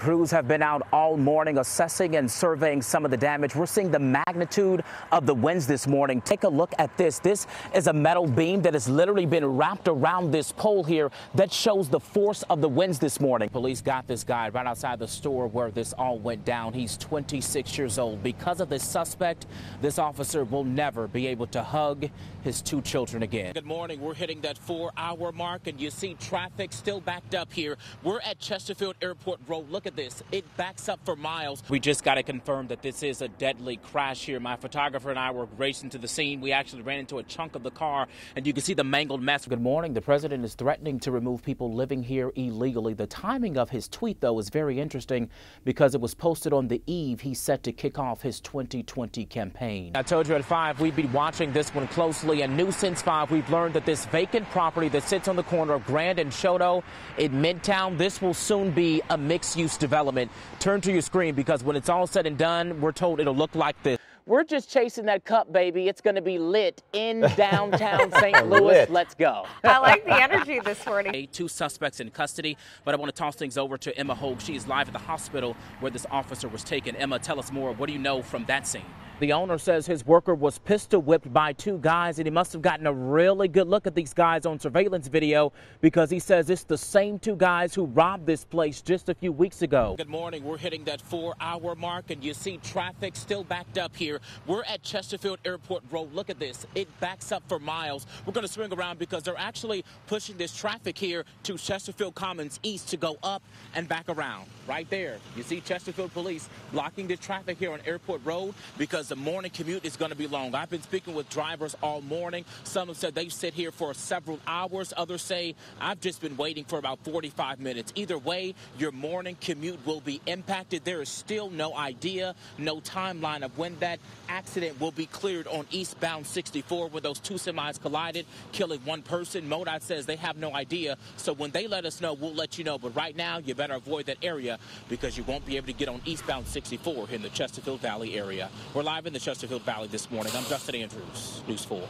crews have been out all morning assessing and surveying some of the damage. We're seeing the magnitude of the winds this morning. Take a look at this. This is a metal beam that has literally been wrapped around this pole here that shows the force of the winds this morning. Police got this guy right outside the store where this all went down. He's 26 years old. Because of this suspect, this officer will never be able to hug his two children again. Good morning. We're hitting that 4-hour mark, and you see traffic still backed up here. We're at Chesterfield Airport Road. Look at this. It backs up for miles. We just got to confirm that this is a deadly crash here. My photographer and I were racing to the scene. We actually ran into a chunk of the car, and you can see the mangled mess. Good morning. The president is threatening to remove people living here illegally. The timing of his tweet, though, is very interesting because it was posted on the eve he's set to kick off his 2020 campaign. I told you at 5 we'd be watching this one closely, and new since 5 we've learned that this vacant property that sits on the corner of Grand and Shoto in Midtown, this will soon be a mixed-use development. Turn to your screen because when it's all said and done, we're told it'll look like this. We're just chasing that cup, baby. It's going to be lit in downtown St. Louis. Let's go. I like the energy this morning. 2 suspects in custody, but I want to toss things over to Emma Hogue. She is live at the hospital where this officer was taken. Emma, tell us more. What do you know from that scene? The owner says his worker was pistol whipped by 2 guys, and he must have gotten a really good look at these guys on surveillance video because he says it's the same 2 guys who robbed this place just a few weeks ago. Good morning. We're hitting that 4-hour mark, and you see traffic still backed up here. We're at Chesterfield Airport Road. Look at this. It backs up for miles. We're going to swing around because they're actually pushing this traffic here to Chesterfield Commons East to go up and back around. Right there. You see Chesterfield police blocking the traffic here on Airport Road because the morning commute is going to be long. I've been speaking with drivers all morning. Some have said they sit here for several hours. Others say I've just been waiting for about 45 minutes. Either way, your morning commute will be impacted. There is still no idea, no timeline of when that accident will be cleared on eastbound 64 where those 2 semis collided, killing 1 person. MoDOT says they have no idea. So when they let us know, we'll let you know. But right now, you better avoid that area because you won't be able to get on eastbound 64 in the Chesterfield Valley area. We're live in the Chesterfield Valley this morning. I'm Justin Andrews, News 4.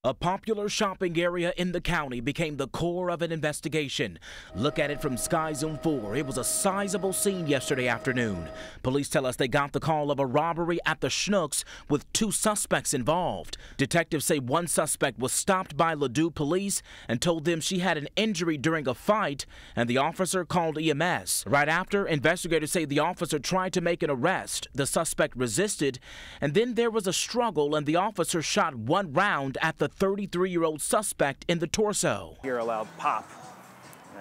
A popular shopping area in the county became the core of an investigation. Look at it from Sky Zone 4. It was a sizable scene yesterday afternoon. Police tell us they got the call of a robbery at the Schnucks with 2 suspects involved. Detectives say 1 suspect was stopped by Ladue police and told them she had an injury during a fight, and the officer called EMS. Right after, investigators say the officer tried to make an arrest. The suspect resisted, and then there was a struggle, and the officer shot 1 round at the 33-year-old suspect in the torso. Hear a loud pop.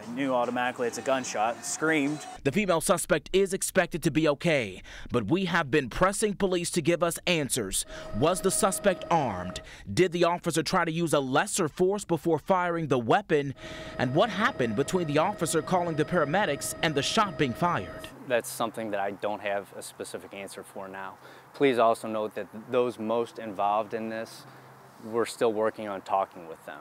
I knew automatically it's a gunshot, screamed. The female suspect is expected to be okay, but we have been pressing police to give us answers. Was the suspect armed? Did the officer try to use a lesser force before firing the weapon? And what happened between the officer calling the paramedics and the shot being fired? That's something that I don't have a specific answer for now. Please also note that those most involved in this, we're still working on talking with them.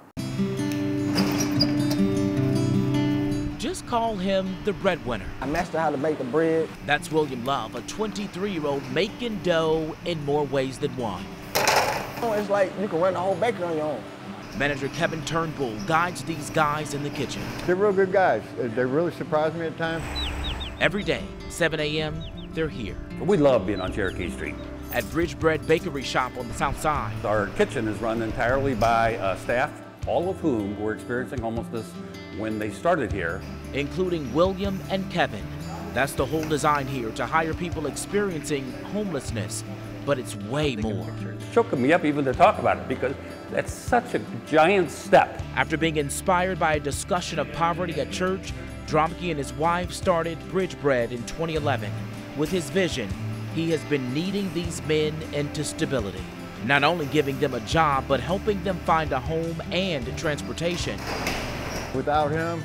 Just call him the breadwinner. I mastered how to make the bread. That's William Love, a 23-year-old making dough in more ways than one. It's like you can run the whole bakery on your own. Manager Kevin Turnbull guides these guys in the kitchen. They're real good guys. They really surprise me at times. Every day, 7 a.m., they're here. We love being on Cherokee Street. At Bridge Bread Bakery Shop on the south side. Our kitchen is run entirely by staff, all of whom were experiencing homelessness when they started here. Including William and Kevin. That's the whole design here, to hire people experiencing homelessness. But it's way more. It's choking me up even to talk about it because that's such a giant step. After being inspired by a discussion of poverty at church, Dromke and his wife started Bridge Bread in 2011. With his vision, he has been kneading these men into stability, not only giving them a job, but helping them find a home and transportation. Without him,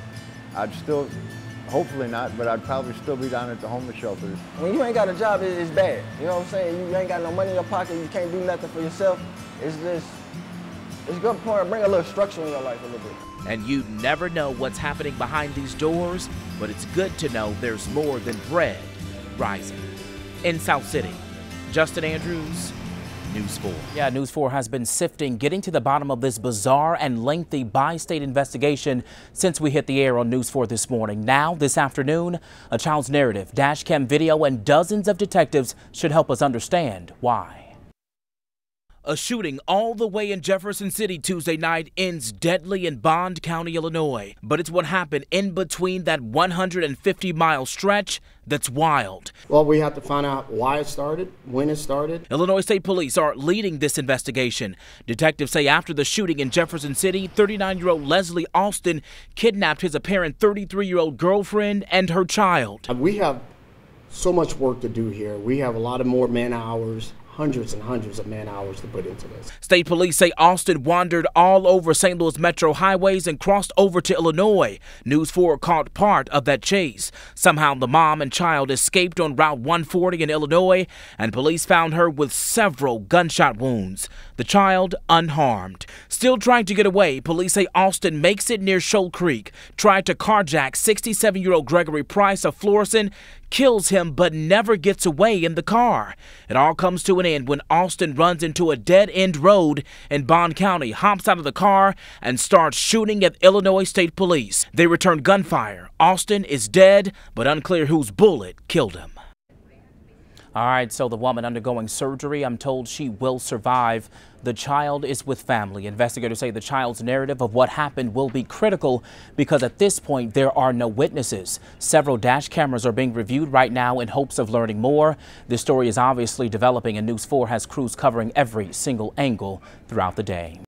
I'd still, hopefully not, but I'd probably still be down at the homeless shelter. When you ain't got a job, it's bad. You know what I'm saying? You ain't got no money in your pocket, you can't do nothing for yourself. It's good to bring a little structure in your life a little bit. And you never know what's happening behind these doors, but it's good to know there's more than bread rising. In South City, Justin Andrews, News 4. Yeah, News 4 has been sifting, getting to the bottom of this bizarre and lengthy bi-state investigation since we hit the air on News 4 this morning. Now, this afternoon, a child's narrative, dash cam video, and dozens of detectives should help us understand why. A shooting all the way in Jefferson City Tuesday night ends deadly in Bond County, Illinois. But it's what happened in between that 150-mile stretch that's wild. Well, we have to find out why it started, when it started. Illinois State Police are leading this investigation. Detectives say after the shooting in Jefferson City, 39-year-old Leslie Austin kidnapped his apparent 33-year-old girlfriend and her child. We have so much work to do here. We have a lot of more man hours. Hundreds and hundreds of man hours to put into this. State police say Austin wandered all over St. Louis metro highways and crossed over to Illinois. News 4 caught part of that chase. Somehow the mom and child escaped on Route 140 in Illinois, and police found her with several gunshot wounds. The child unharmed. Still trying to get away, police say Austin makes it near Shoal Creek, tried to carjack 67-year-old Gregory Price of Florissant, kills him but never gets away in the car. It all comes to an end when Austin runs into a dead-end road in Bond County, hops out of the car, and starts shooting at Illinois State Police. They return gunfire. Austin is dead, but unclear whose bullet killed him. All right, so the woman undergoing surgery, I'm told she will survive. The child is with family. Investigators say the child's narrative of what happened will be critical because at this point there are no witnesses. Several dash cameras are being reviewed right now in hopes of learning more. This story is obviously developing, and News 4 has crews covering every single angle throughout the day.